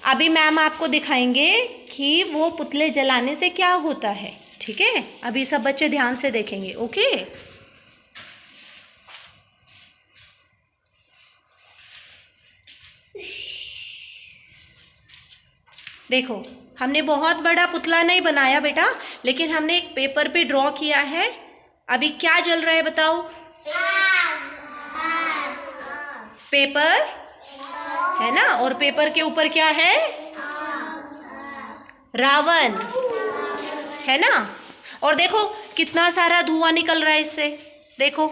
अभी मैम आपको दिखाएंगे कि वो पुतले जलाने से क्या होता है, ठीक है। अभी सब बच्चे ध्यान से देखेंगे, ओके। देखो, हमने बहुत बड़ा पुतला नहीं बनाया बेटा, लेकिन हमने एक पेपर पे ड्रॉ किया है। अभी क्या जल रहा है बताओ? पेपर है ना, और पेपर के ऊपर क्या है? रावण है ना। और देखो कितना सारा धुआं निकल रहा है इससे, देखो।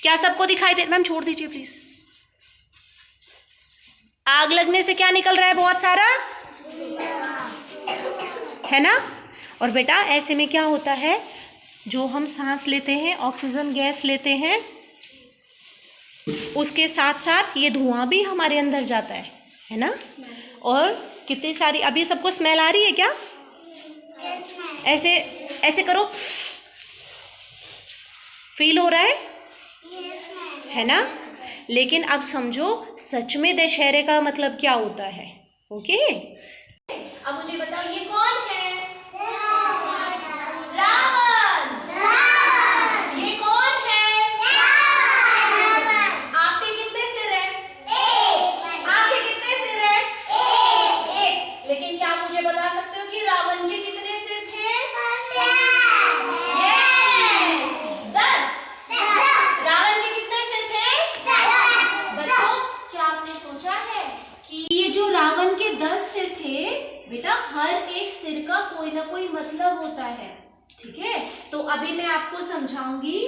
क्या सबको दिखाई दे? मैम छोड़ दीजिए प्लीज। आग लगने से क्या निकल रहा है? बहुत सारा, है ना। और बेटा ऐसे में क्या होता है, जो हम सांस लेते हैं, ऑक्सीजन गैस लेते हैं, उसके साथ साथ ये धुआं भी हमारे अंदर जाता है ना। और कितनी सारी, अभी सबको स्मेल आ रही है क्या? ऐसे ऐसे करो, फील हो रहा है ना। लेकिन अब समझो सच में दशहरे का मतलब क्या होता है, ओके। अब मुझे बताओ ये कौन है? रावण। ये कौन है? आपके कितने सिर है? आपके कितने सिर है? एक। लेकिन क्या आप मुझे बता सकते हो कि रावण के कितने सिर थे? 10। रावण के कितने सिर थे? बच्चों, क्या आपने सोचा है कि ये जो रावण के 10 सिर थे बेटा, हर एक सिर का कोई ना कोई मतलब होता है, ठीक है। तो अभी मैं आपको समझाऊंगी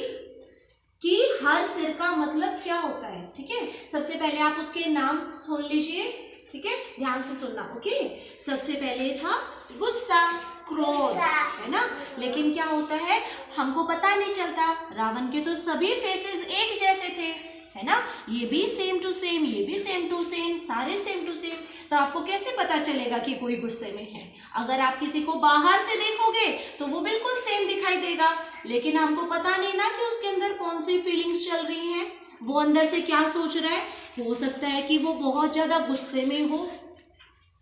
कि हर सिर का मतलब क्या होता है, ठीक है। सबसे पहले आप उसके नाम सुन लीजिए, ठीक है, ध्यान से सुनना, ओके। सबसे पहले था गुस्सा, क्रोध, है ना। लेकिन क्या होता है, हमको पता नहीं चलता। रावण के तो सभी फेसेस एक जैसे थे, है ना। ये भी सेम टू सेम, ये भी सेम टू सेम, सारे सेम टू सेम। तो आपको कैसे पता चलेगा कि कोई गुस्से में है? अगर आप किसी को बाहर से देखोगे तो वो बिल्कुल सेम दिखाई देगा, लेकिन हमको पता नहीं ना कि उसके अंदर कौन सी फीलिंग्स चल रही हैं, वो अंदर से क्या सोच रहा है। हो सकता है कि वो बहुत ज्यादा गुस्से में हो,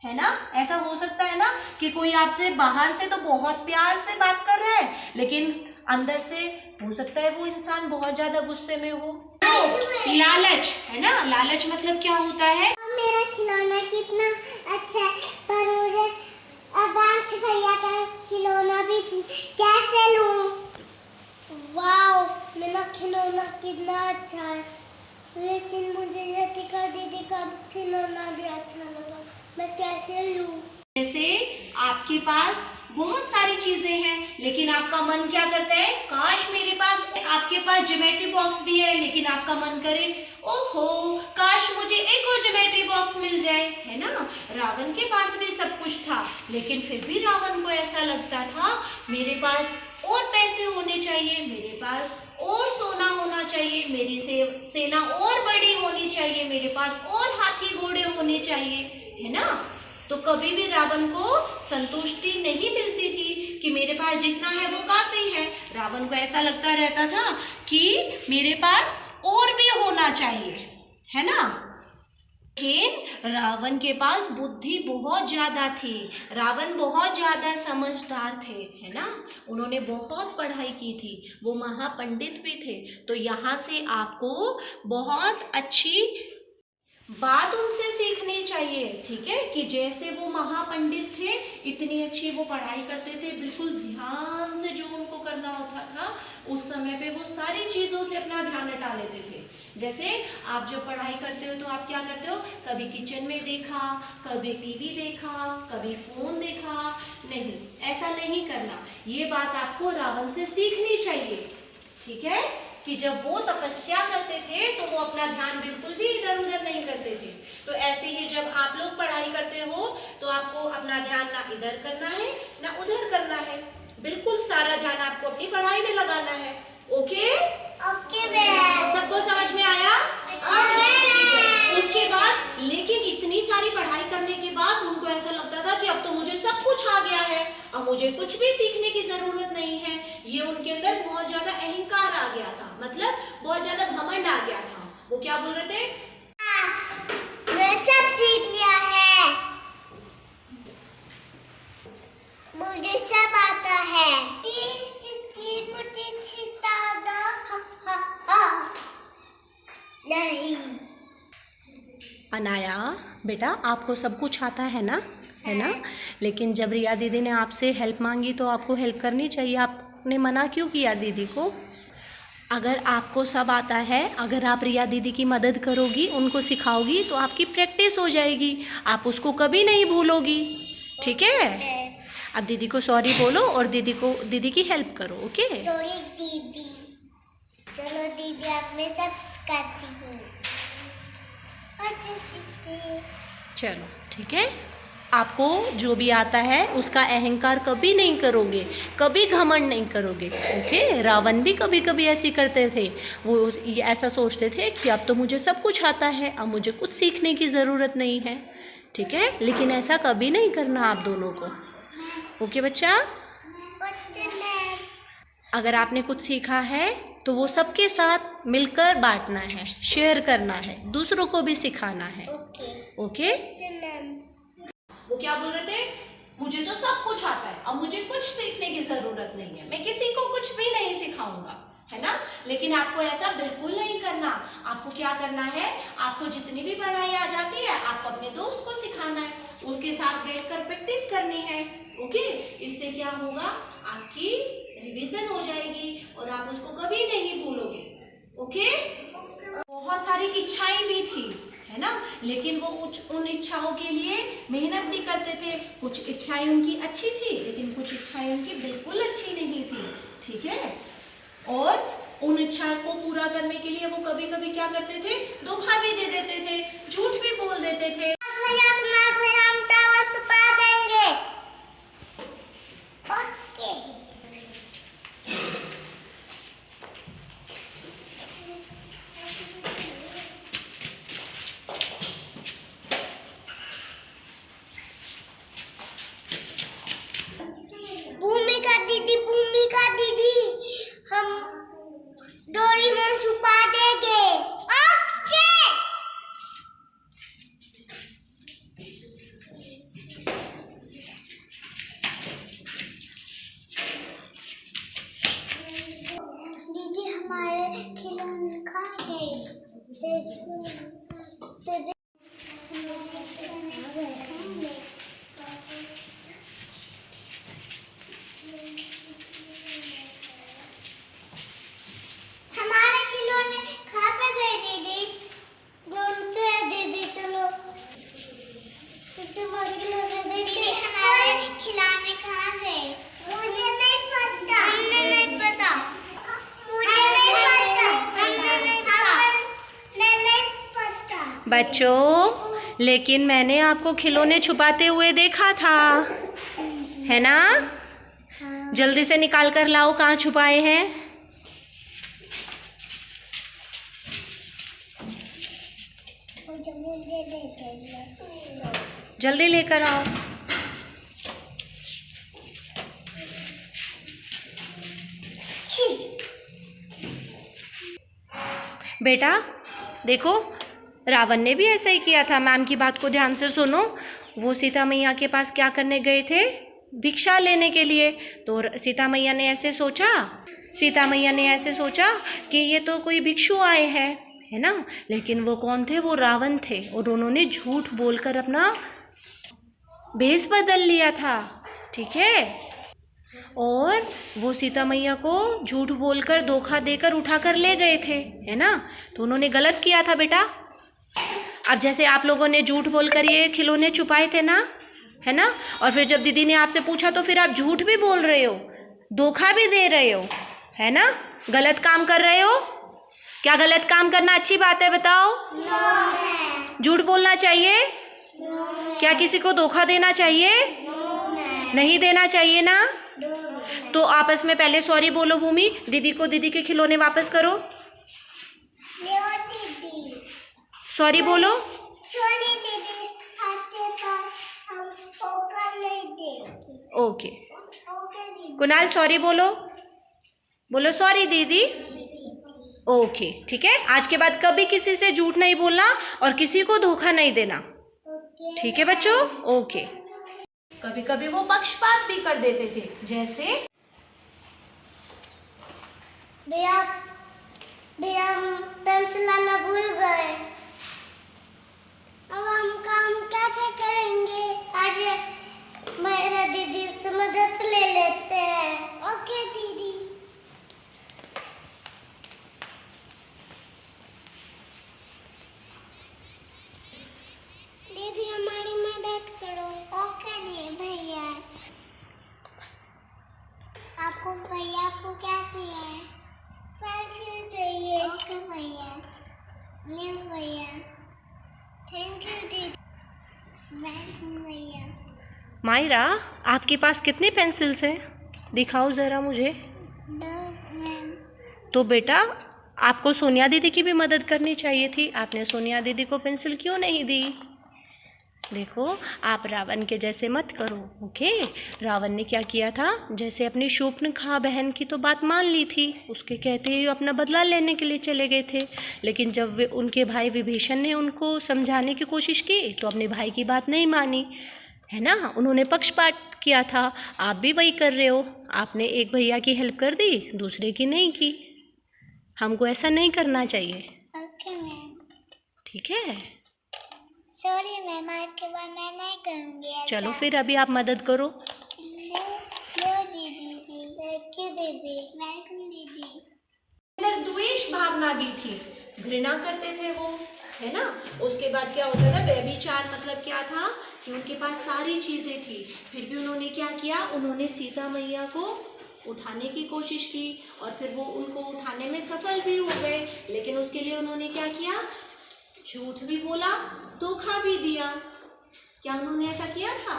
है ना। ऐसा हो सकता है ना कि कोई आपसे बाहर से तो बहुत प्यार से बात कर रहा है, लेकिन अंदर से हो सकता है वो इंसान बहुत ज्यादा गुस्से में हो। लालच, है ना। लालच मतलब क्या होता है? मेरा खिलौना कितना अच्छा है, पर मुझे अबांश भैया का खिलौना भी कैसे लूं? वाओ, मेरा खिलौना कितना अच्छा है, लेकिन मुझे यतिका दीदी का खिलौना भी अच्छा लगा, मैं कैसे लूं? जैसे आपके पास बहुत सारी चीजें हैं, लेकिन आपका मन क्या करता है? काश मेरे पास, आपके पास ज्योमेट्री बॉक्स भी है, लेकिन आपका मन करे ओहो काश मुझे एक और ज्योमेट्री बॉक्स मिल जाए, है ना। रावण के पास भी सब कुछ था, लेकिन फिर भी रावण को ऐसा लगता था मेरे पास और पैसे होने चाहिए, मेरे पास और सोना होना चाहिए, मेरी सेना और बड़ी होनी चाहिए, मेरे पास और हाथी घोड़े होने चाहिए, है ना। तो कभी भी रावण को संतुष्टि नहीं मिलती थी कि मेरे पास जितना है वो काफी है। रावण को ऐसा लगता रहता था कि मेरे पास और भी होना चाहिए, है ना। लेकिन रावण के पास बुद्धि बहुत ज्यादा थी, रावण बहुत ज्यादा समझदार थे, है ना। उन्होंने बहुत पढ़ाई की थी, वो महापंडित भी थे। तो यहाँ से आपको बहुत अच्छी बात उनसे सीखनी चाहिए, ठीक है, कि जैसे वो महापंडित थे, इतनी अच्छी वो पढ़ाई करते थे, बिल्कुल ध्यान से जो उनको करना होता था उस समय पे वो सारी चीजों से अपना ध्यान हटा लेते थे। जैसे आप जब पढ़ाई करते हो तो आप क्या करते हो? कभी किचन में देखा, कभी टीवी देखा, कभी फोन देखा, नहीं, ऐसा नहीं करना। ये बात आपको रावण से सीखनी चाहिए, ठीक है, कि जब वो तपस्या करते थे तो वो अपना ध्यान बिल्कुल भी इधर उधर नहीं करते थे। तो ऐसे ही जब आप लोग पढ़ाई करते हो तो आपको अपना ध्यान ना इधर करना है ना उधर करना है, बिल्कुल सारा ध्यान आपको अपनी पढ़ाई में लगाना है, ओके। सबको समझ में आया? उसके बाद लेकिन इतनी सारी पढ़ाई करने के बाद उनको ऐसा लगता था कि अब तो मुझे सब कुछ आ गया है, अब मुझे कुछ भी सीखने की जरूरत नहीं है। ये उनके अंदर बहुत ज्यादा अहंकार आ गया था, मतलब बहुत ज्यादा घमंड आ गया था। वो क्या बोल रहे थे? मैं सब सीख अनाया बेटा, आपको सब कुछ आता है ना, है ना? लेकिन जब रिया दीदी ने आपसे हेल्प मांगी तो आपको हेल्प करनी चाहिए। आपने मना क्यों किया दीदी को? अगर आपको सब आता है, अगर आप रिया दीदी की मदद करोगी, उनको सिखाओगी तो आपकी प्रैक्टिस हो जाएगी, आप उसको कभी नहीं भूलोगी। ठीक है? अब दीदी को सॉरी बोलो और दीदी की हेल्प करो। ओके? सॉरी दीदी। चलो दीदी, अब मैं सब करती हूँ। अच्छा दीदी। चलो ठीक है। आपको जो भी आता है उसका अहंकार कभी नहीं करोगे, कभी घमंड नहीं करोगे। ओके? रावण भी कभी कभी ऐसे करते थे, वो ऐसा सोचते थे कि अब तो मुझे सब कुछ आता है, अब मुझे कुछ सीखने की ज़रूरत नहीं है। ठीक है? लेकिन ऐसा कभी नहीं करना आप दोनों को। ओके बच्चा? अगर आपने कुछ सीखा है तो वो सबके साथ मिलकर बांटना है, शेयर करना है, दूसरों को भी सिखाना है। ओके? वो क्या बोल रहे थे? मुझे तो सब कुछ आता है, अब मुझे कुछ सीखने की जरूरत नहीं है, मैं किसी को कुछ भी नहीं सिखाऊंगा, है ना? लेकिन आपको ऐसा बिल्कुल नहीं करना। आपको क्या करना है? आपको जितनी भी पढ़ाई आ जाती है, आपको अपने दोस्त को सिखाना है, उसके साथ बैठकर प्रैक्टिस करनी है। ओके? इससे क्या होगा? आपकी रिवीजन हो जाएगी और आप उसको कभी नहीं भूलोगे। ओके? बहुत सारी इच्छाएं भी थी, है ना? लेकिन वो उन इच्छाओं के लिए मेहनत भी करते थे। कुछ इच्छाएं उनकी अच्छी थी, लेकिन कुछ इच्छाएं उनकी बिल्कुल अच्छी नहीं थी। ठीक है? और उन इच्छाओं को पूरा करने के लिए वो कभी कभी क्या करते थे? धोखा भी दे देते थे, झूठ भी बोल देते थे। हम टावर छुपा देंगे। ओके। भूमिका दीदी, हम डोरेमोन छुपा देंगे। ओके। दीदी हमारे खिलौने खा गए। हमारे खिलौने खा पे गए दीदी। ढूंढते हैं दीदी, चलो। हमारे खिलौने खा गए। मुझे नहीं पता। हमने नहीं पता। मुझे नहीं पता। हमने नहीं पता। बच्चों, लेकिन मैंने आपको खिलौने छुपाते हुए देखा था, है ना? जल्दी से निकाल कर लाओ, कहाँ छुपाए हैं? जल्दी लेकर आओ। बेटा देखो, रावण ने भी ऐसा ही किया था। मैम की बात को ध्यान से सुनो। वो सीता मैया के पास क्या करने गए थे? भिक्षा लेने के लिए। तो सीता मैया ने ऐसे सोचा कि ये तो कोई भिक्षु आए हैं, है ना? लेकिन वो कौन थे? वो रावण थे, और उन्होंने झूठ बोलकर अपना भेष बदल लिया था। ठीक है? और वो सीता मैया को झूठ बोलकर, धोखा देकर उठाकर ले गए थे, है ना? तो उन्होंने गलत किया था बेटा। अब जैसे आप लोगों ने झूठ बोलकर ये खिलौने छुपाए थे ना, है ना? और फिर जब दीदी ने आपसे पूछा तो फिर आप झूठ भी बोल रहे हो, धोखा भी दे रहे हो, है ना? गलत काम कर रहे हो। क्या गलत काम करना अच्छी बात है? बताओ। झूठ बोलना चाहिए? क्या किसी को धोखा देना चाहिए? नहीं देना चाहिए ना? तो आपस में पहले सॉरी बोलो। भूमि, दीदी को दीदी के खिलौने वापस करो। सॉरी बोलो। ओके कुणाल, सॉरी बोलो। बोलो सॉरी दीदी। ओके ठीक है? आज के बाद कभी किसी से झूठ नहीं बोलना और किसी को धोखा नहीं देना। ठीक है बच्चों? ओके। कभी कभी वो पक्षपात भी कर देते थे, जैसे भैया हम पेंसिल लाना भूल गए। हमारी मदद करो। ओके नहीं भैया। आपको भैया आपको क्या चाहिए? पेंसिल चाहिए। ओके भैया। ले भैया। थैंक यू दीदी। वेलकम भैया। मायरा, आपके पास कितनी पेंसिल्स हैं? दिखाओ ज़रा मुझे। दो मैम। तो बेटा, आपको सोनिया दीदी की भी मदद करनी चाहिए थी। आपने सोनिया दीदी को पेंसिल क्यों नहीं दी? देखो, आप रावण के जैसे मत करो, ओके? रावण ने क्या किया था, जैसे अपनी शूर्पणखा बहन की तो बात मान ली थी, उसके कहते ही अपना बदला लेने के लिए चले गए थे। लेकिन जब वे उनके भाई विभीषण ने उनको समझाने की कोशिश की तो अपने भाई की बात नहीं मानी, है ना? उन्होंने पक्षपात किया था। आप भी वही कर रहे हो। आपने एक भैया की हेल्प कर दी, दूसरे की नहीं की। हमको ऐसा नहीं करना चाहिए, ओके मैम। ठीक है? सॉरी मैम, आज के बाद मैं नहीं करूँगी ऐसा। चलो फिर अभी आप मदद करो। लो दीदी जी। थैंक यू दीदी। वेलकम दीदी। अंदर द्वेष भावना भी थी, घृणा करते थे वो, है ना? उसके बाद क्या होता था, व्यभिचार मतलब क्या था कि उनके पास सारी चीजें थी, फिर भी उन्होंने क्या किया, उन्होंने सीता मैया को उठाने की कोशिश की और फिर वो उनको उठाने में सफल भी हो गए। लेकिन उसके लिए उन्होंने क्या किया, झूठ भी बोला, धोखा भी दिया। क्या उन्होंने ऐसा किया था?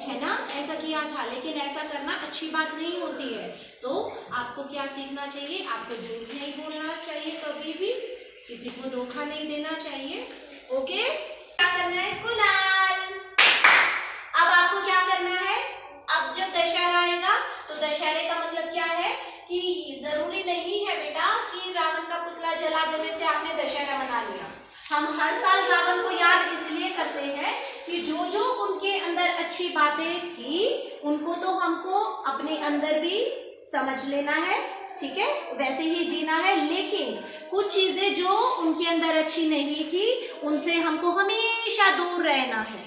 है ना, ऐसा किया था। लेकिन ऐसा करना अच्छी बात नहीं होती है। तो आपको क्या सीखना चाहिए? आपको झूठ नहीं बोलना चाहिए, कभी भी किसी को धोखा नहीं देना चाहिए, ओके? क्या करना है कुणाल? अब आपको क्या करना है, अब जब दशहरा आएगा तो दशहरे का मतलब क्या है कि जरूरी नहीं है बेटा कि रावण का पुतला जला देने से आपने दशहरा मना लिया। हम हर साल रावण को याद इसलिए करते हैं कि जो जो उनके अंदर अच्छी बातें थी उनको तो हमको अपने अंदर भी समझ लेना है, ठीक है? वैसे ही जीना है। लेकिन कुछ चीजें जो उनके अंदर अच्छी नहीं थी उनसे हमको हमेशा दूर रहना है,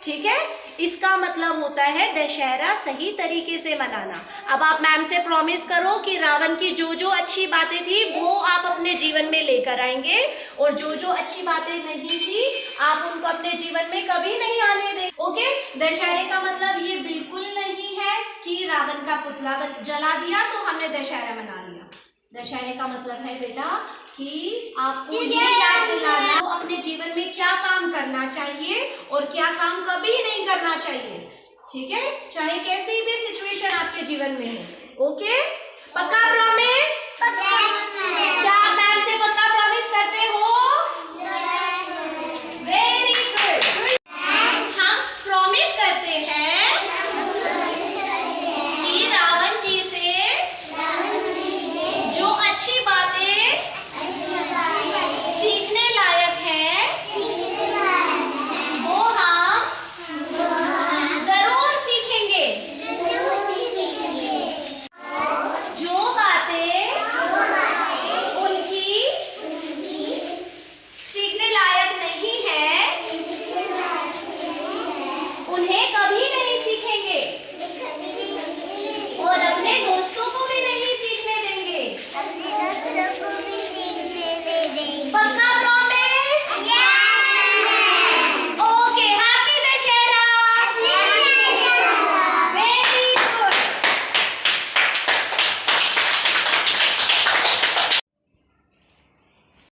ठीक है? इसका मतलब होता है दशहरा सही तरीके से मनाना। अब आप मैम से प्रॉमिस करो कि रावण की जो जो अच्छी बातें थी वो आप अपने जीवन में लेकर आएंगे और जो जो अच्छी बातें नहीं थी आप उनको अपने जीवन में कभी नहीं आने देंगे, ओके? दशहरे का मतलब ये बिल्कुल नहीं है कि रावण का पुतला जला दिया तो हमने दशहरा मना लिया। दशहरे का मतलब है बेटा कि आपको ये याद दिलाना है अपने जीवन में क्या काम करना चाहिए और क्या काम कभी नहीं करना चाहिए, ठीक है? चाहे कैसी भी सिचुएशन आपके जीवन में हो, ओके? पक्का प्रॉमिस? क्या